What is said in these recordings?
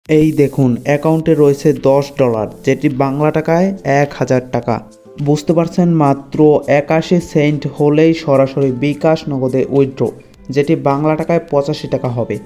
এই দেখুন অ্যাকাউন্টে রয়েছে $10, যেটি বাংলা টাকায় 1000 টাকা। বুঝতে পারছেন, মাত্র 81 সেন্ট হলেই সরাসরি বিকাশ নগদে উইথড্র, যেটি বাংলা টাকায় 85 টাকা হবে।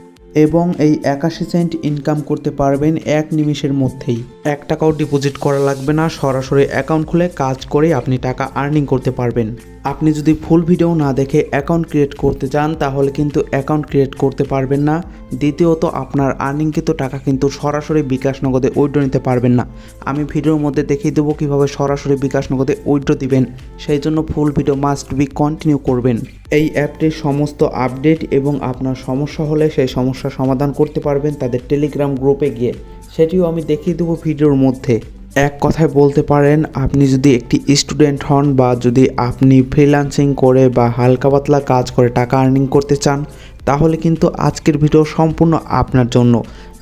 এবং এই 81 সেন্ট ইনকাম করতে পারবেন 1 নিমিষের মধ্যেই। 1 টাকাও ডিপোজিট করা লাগবে না, সরাসরি অ্যাকাউন্ট খুলে কাজ করে আপনি টাকা আর্নিং করতে পারবেন। আপনি যদি ফুল ভিডিও না দেখে অ্যাকাউন্ট ক্রিয়েট করতে চান তাহলে কিন্তু অ্যাকাউন্ট ক্রিয়েট করতে পারবেন না। দ্বিতীয়ত, আপনার আর্নিংকৃত টাকা কিন্তু সরাসরি বিকাশ নগদে উইথড্র নিতে পারবেন না। আমি ভিডিওর মধ্যে দেখিয়ে দেবো কীভাবে সরাসরি বিকাশ নগদে উইথড্র দিবেন, সেই জন্য full video must be continue করবেন। এই অ্যাপটির সমস্ত আপডেট এবং আপনার সমস্যা হলে সেই সমস্যার সমাধান করতে পারবেন তাদের টেলিগ্রাম গ্রুপে গিয়ে, সেটিও আমি দেখিয়ে দেবো ভিডিওর মধ্যে। এক কথায় বলতে পারেন, আপনি যদি একটি স্টুডেন্ট হন বা যদি আপনি ফ্রিল্যান্সিং করে বা হালকা পাতলা কাজ করে টাকা আর্নিং করতে চান, তাহলে কিন্তু আজকের ভিডিও সম্পূর্ণ আপনার জন্য।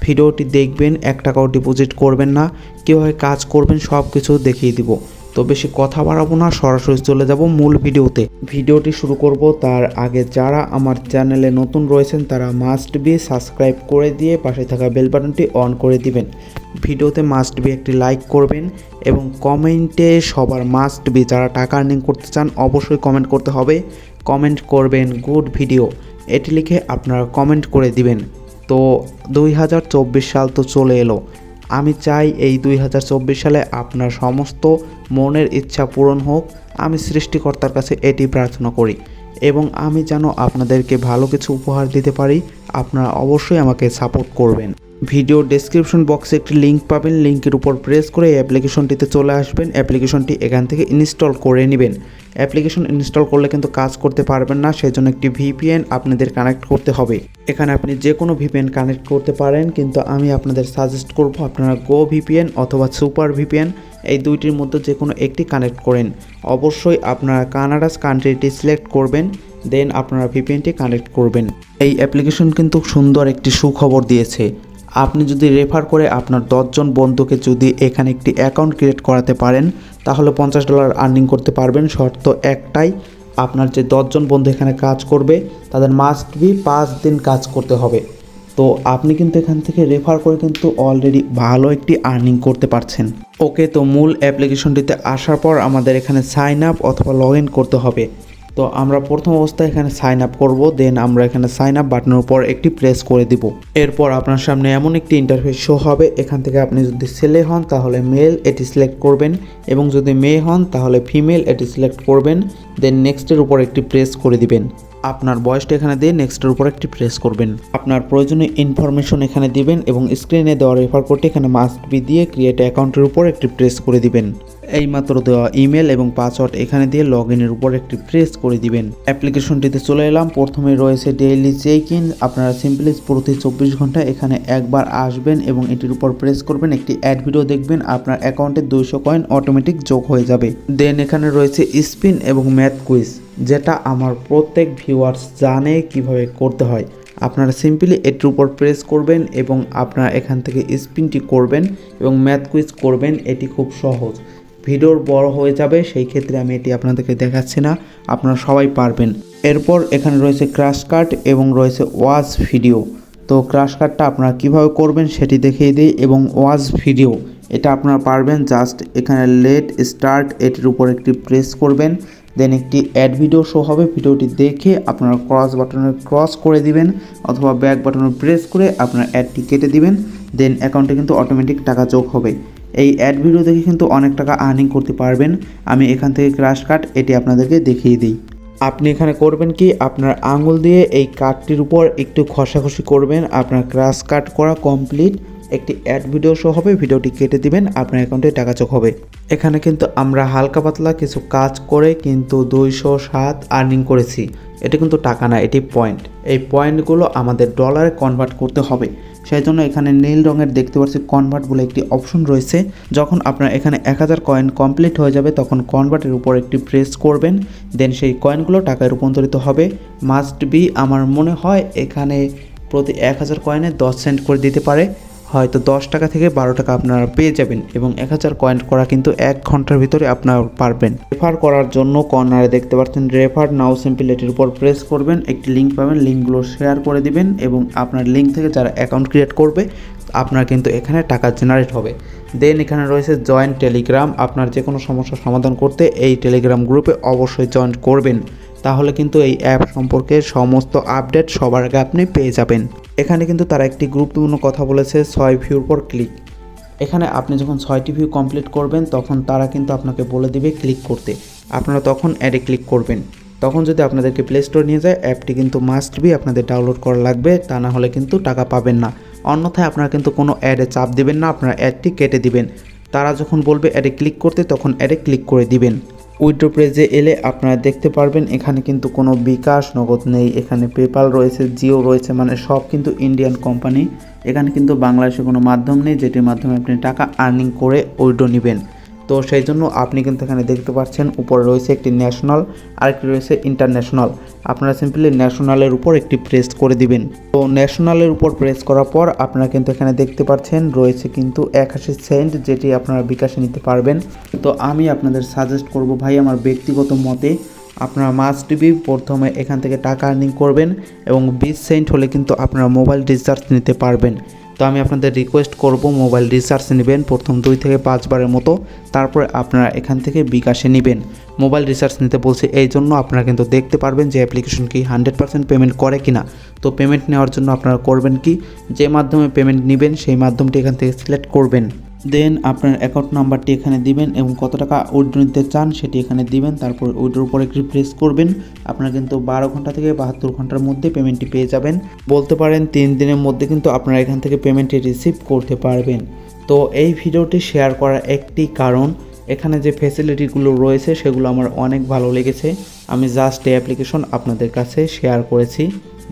ভিডিওটি দেখবেন, 1 টাকাও ডিপোজিট করবেন না, কীভাবে কাজ করবেন সব কিছু দেখিয়ে দিব। তো বেশি কথা বাড়াবো না, সরাসরি চলে যাব মূল ভিডিওতে। ভিডিওটি শুরু করব তার আগে যারা আমার চ্যানেলে নতুন রয়েছেন তারা মাস্ট বি সাবস্ক্রাইব করে দিয়ে পাশে থাকা বেল বাটনটি অন করে দিবেন। ভিডিওতে মাস্ট বি একটি লাইক করবেন এবং কমেন্টে সবার মাস্ট বি যারা টাকা আর্নিং করতে চান অবশ্যই কমেন্ট করতে হবে। কমেন্ট করবেন গুড ভিডিও, এটি লিখে আপনারা কমেন্ট করে দিবেন। তো 2024 সাল তো চলে এলো, আমি চাই এই 2024 সালে আপনার সমস্ত মনের ইচ্ছা পূরণ হোক। আমি সৃষ্টিকর্তার কাছে এটি প্রার্থনা করি এবং আমি যেন আপনাদেরকে ভালো কিছু উপহার দিতে পারি। আপনারা অবশ্যই আমাকে সাপোর্ট করবেন। ভিডিও ডেসক্রিপশন বক্সে একটি লিঙ্ক পাবেন, লিঙ্কের উপর প্রেস করে এই অ্যাপ্লিকেশনটিতে চলে আসবেন। অ্যাপ্লিকেশনটি এখান থেকে ইনস্টল করে নেবেন। অ্যাপ্লিকেশন ইনস্টল করলে কিন্তু কাজ করতে পারবেন না, সেই জন্য একটি ভিপিএন আপনাদের কানেক্ট করতে হবে। এখানে আপনি যে কোনো ভিপিএন কানেক্ট করতে পারেন, কিন্তু আমি আপনাদের সাজেস্ট করব আপনারা গো ভিপিএন অথবা সুপার ভিপিএন এই দুইটির মধ্যে যে কোনো একটি কানেক্ট করেন। অবশ্যই আপনারা কানাডাস কান্ট্রিটি সিলেক্ট করবেন, দেন আপনারা ভিপিএনটি কানেক্ট করবেন। এই অ্যাপ্লিকেশন কিন্তু সুন্দর একটি সুখবর দিয়েছে। আপনি যদি রেফার করে আপনার 10 জন বন্ধুকে যদি এখানে একটি অ্যাকাউন্ট ক্রিয়েট করাতে পারেন তাহলে $50 আর্নিং করতে পারবেন। শর্ত একটাই, আপনার যে 10 জন বন্ধু এখানে কাজ করবে তাদের মাস্ট বি 5 দিন কাজ করতে হবে। তো আপনি কিন্তু এখান থেকে রেফার করে কিন্তু অলরেডি ভালো একটি আর্নিং করতে পারছেন। ওকে, তো মূল অ্যাপ্লিকেশনটিতে আসার পর আমাদের এখানে সাইন আপ অথবা লগ ইন করতে হবে। তো আমরা প্রথম অবস্থায় এখানে সাইন আপ করব, দেন আমরা এখানে সাইন আপ বাটনের উপর একটি প্রেস করে দিব। এরপর আপনার সামনে এমন একটি ইন্টারফেস শো হবে। এখান থেকে আপনি যদি ছেলে হন তাহলে মেল এটি সিলেক্ট করবেন এবং যদি মেয়ে হন তাহলে ফিমেল এটি সিলেক্ট করবেন। দেন নেক্সটের উপর একটি প্রেস করে দিবেন। আপনার বয়সটা এখানে দিয়ে নেক্সটের উপর একটি প্রেস করবেন। আপনার প্রয়োজনীয় ইনফরমেশন এখানে দিবেন এবং স্ক্রিনে দেওয়া রেফার কোডটি এখানে মাস্ট বি দিয়ে ক্রিয়েট অ্যাকাউন্টের উপর একটি প্রেস করে দিবেন। এইমাত্র দেওয়া ইমেল এবং পাসওয়ার্ড এখানে দিয়ে লগ ইনের উপর একটি প্রেস করে দিবেন। অ্যাপ্লিকেশনটিতে চলে এলাম। প্রথমে রয়েছে ডেইলি চেক ইন। আপনারা সিম্পলি প্রতি 24 ঘন্টা এখানে একবার আসবেন এবং এটির উপর প্রেস করবেন, একটি অ্যাড ভিডিও দেখবেন, আপনার অ্যাকাউন্টে 200 কয়েন অটোমেটিক যোগ হয়ে যাবে। দেন এখানে রয়েছে স্পিন এবং ম্যাথ কুইজ, যেটা আমার প্রত্যেক ভিউয়ার্স জানে কিভাবে করতে হয়। আপনারা সিম্পলি এটির উপর প্রেস করবেন এবং আপনারা এখান থেকে স্পিনটি করবেন এবং ম্যাথ কুইজ করবেন। এটি খুব সহজ, ভিডিওর বড় হয়ে যাবে, সেই ক্ষেত্রে আমি এটি আপনাদেরকে দেখাচ্ছি না, আপনারা সবাই পারবেন। এরপর এখানে রয়েছে ক্র্যাশ কার্ড এবং রয়েছে ওয়াচ ভিডিও। তো ক্র্যাশ কার্ডটা আপনারা কীভাবে করবেন সেটি দেখিয়ে দিই এবং ওয়াচ ভিডিও এটা আপনারা পারবেন। জাস্ট এখানে লেট স্টার্ট এটির উপর একটি প্রেস করবেন, দেন একটি অ্যাড ভিডিও শো হবে। ভিডিওটি দেখে আপনারা ক্রস বাটনে ক্রস করে দিবেন অথবা ব্যাক বাটনে প্রেস করে আপনার অ্যাডটি কেটে দিবেন। দেন অ্যাকাউন্টে কিন্তু অটোমেটিক টাকা যোগ হবে। এই অ্যাড ভিডিও দেখে কিন্তু অনেক টাকা আর্নিং করতে পারবেন। আমি এখান থেকে ক্র্যাশ কার্ড এটি আপনাদেরকে দেখিয়ে দিই। আপনি এখানে করবেন কি, আপনার আঙুল দিয়ে এই কার্ডটির উপর একটু ঘষাঘষি করবেন। আপনার ক্র্যাশ কার্ড করা কমপ্লিট। একটি অ্যাড ভিডিও শো হবে, ভিডিওটি কেটে দিবেন, আপনার অ্যাকাউন্টে টাকা যোগ হবে। এখানে কিন্তু আমরা হালকা পাতলা কিছু কাজ করে কিন্তু 207 আর্নিং করেছি। এটা কিন্তু টাকা না, এটি পয়েন্ট। এই পয়েন্টগুলো আমাদের ডলারে কনভার্ট করতে হবে, সেই জন্য এখানে নীল রঙের দেখতে পাচ্ছি কনভার্ট বলে একটি অপশন রয়েছে। যখন আপনার এখানে 1000 কয়েন কমপ্লিট হয়ে যাবে তখন কনভার্টের উপর একটি প্রেস করবেন, দেন সেই কয়েনগুলো টাকায় রূপান্তরিত হবে। মাস্ট বি আমার মনে হয় এখানে প্রতি 1000 কয়েনে 10 সেন্ট করে দিতে পারে, হয়তো 10 টাকা থেকে 12 টাকা আপনারা পেয়ে যাবেন এবং 1000 কয়েন করা কিন্তু 1 ঘন্টার ভিতরে আপনারা পারবেন। রেফার করার জন্য কর্নারে দেখতে পাচ্ছেন রেফার নাও, সিম্পল এটির উপর প্রেস করবেন, একটি লিঙ্ক পাবেন, লিঙ্কগুলো শেয়ার করে দিবেন এবং আপনার লিঙ্ক থেকে যারা অ্যাকাউন্ট ক্রিয়েট করবে আপনার কিন্তু এখানে টাকা জেনারেট হবে। দেন এখানে রয়েছে জয়েন টেলিগ্রাম। আপনার যে কোনো সমস্যার সমাধান করতে এই টেলিগ্রাম গ্রুপে অবশ্যই জয়েন করবেন, তাহলে কিন্তু এই অ্যাপ সম্পর্কে সমস্ত আপডেট সবার আগে আপনি পেয়ে যাবেন। এখানে কিন্তু তারা একটি গুরুত্বপূর্ণ কথা বলেছে, 6 ভিউর পর ক্লিক। এখানে আপনি যখন 6টি ভিউ কমপ্লিট করবেন তখন তারা কিন্তু আপনাকে বলে দিবে ক্লিক করতে, আপনারা তখন অ্যাডে ক্লিক করবেন। তখন যদি আপনাদেরকে প্লে স্টোর নিয়ে যায়, অ্যাপটি কিন্তু মাস্ট বি আপনাদের ডাউনলোড করা লাগবে, তা না হলে কিন্তু টাকা পাবেন না। অন্যথায় আপনারা কিন্তু কোনো অ্যাডে চাপ দিবেন না, আপনারা অ্যাডটি কেটে দিবেন। তারা যখন বলবে অ্যাডে ক্লিক করতে তখন অ্যাডে ক্লিক করে দিবেন। উইথড্র পেজে এলে আপনারা দেখতে পারবেন এখানে কিন্তু কোনো বিকাশ নগদ নেই, এখানে পেপাল রয়েছে, জিও রয়েছে, মানে সব কিন্তু ইন্ডিয়ান কোম্পানি। এখানে কিন্তু বাংলাদেশে কোনো মাধ্যম নেই যেটির মাধ্যমে আপনি টাকা আর্নিং করে উইথড্র নেবেন। তো সেই জন্য আপনি কিন্তু এখানে দেখতে পাচ্ছেন উপরে রয়েছে একটি ন্যাশনাল আর একটি রয়েছে ইন্টারন্যাশনাল। আপনারা সিম্পলি ন্যাশনালের উপর একটি প্রেস করে দিবেন। তো ন্যাশনালের উপর প্রেস করার পর আপনারা কিন্তু এখানে দেখতে পাচ্ছেন রয়েছে কিন্তু 81 সেন্ট, যেটি আপনারা বিকাশে নিতে পারবেন। তো আমি আপনাদের সাজেস্ট করব ভাই, আমার ব্যক্তিগত মতে আপনারা মাস্ট বি প্রথমে এখান থেকে টাকা আর্নিং করবেন এবং 20 সেন্ট হলে কিন্তু আপনারা মোবাইল রিচার্জ নিতে পারবেন। তো আমি আপনাদের রিকোয়েস্ট করব মোবাইল রিচার্জ নেবেন প্রথম 2 থেকে 5 বারের মতো, তারপরে আপনারা এখান থেকে বিকাশে নেবেন। মোবাইল রিচার্জ নিতে বলছি এই জন্য আপনারা কিন্তু দেখতে পারবেন যে অ্যাপ্লিকেশন কি 100% পেমেন্ট করে কিনা। তো পেমেন্ট নেওয়ার জন্য আপনারা করবেন কি, যে মাধ্যমে পেমেন্ট নেবেন সেই মাধ্যমটি এখান থেকে সিলেক্ট করবেন। দেন আপনার অ্যাকাউন্ট নাম্বারটি এখানে দিবেন এবং কত টাকা উইথড্র নিতে চান সেটি এখানে দিবেন। তারপর উইথড্রর উপরে প্রেস করবেন। আপনারা কিন্তু 12 ঘন্টা থেকে 72 ঘন্টার মধ্যে পেমেন্টটি পেয়ে যাবেন। বলতে পারেন 3 দিনের মধ্যে কিন্তু আপনারা এখান থেকে পেমেন্টটি রিসিভ করতে পারবেন। তো এই ভিডিওটি শেয়ার করার একটি কারণ, এখানে যে ফ্যাসিলিটিগুলো রয়েছে সেগুলো আমার অনেক ভালো লেগেছে। আমি জাস্ট এই অ্যাপ্লিকেশন আপনাদের কাছে শেয়ার করেছি।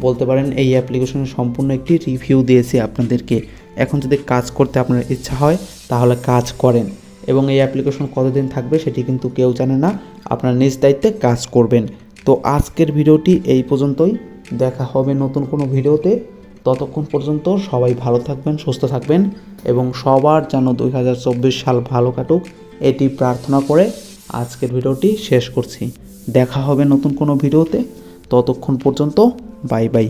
বলতে পারেন এই অ্যাপ্লিকেশনের সম্পূর্ণ একটি রিভিউ দিয়েছি আপনাদেরকে। এখন যদি কাজ করতে আপনার ইচ্ছা হয় তাহলে কাজ করেন, এবং এই অ্যাপ্লিকেশন কতদিন থাকবে সেটি কিন্তু কেউ জানে না, আপনার নিজ দায়িত্বে কাজ করবেন। তো আজকের ভিডিওটি এই পর্যন্তই, দেখা হবে নতুন কোনো ভিডিওতে। ততক্ষণ পর্যন্ত সবাই ভালো থাকবেন, সুস্থ থাকবেন এবং সবার যেন 2024 সাল ভালো কাটুক এটি প্রার্থনা করে আজকের ভিডিওটি শেষ করছি। দেখা হবে নতুন কোনো ভিডিওতে, ততক্ষণ পর্যন্ত বাই বাই।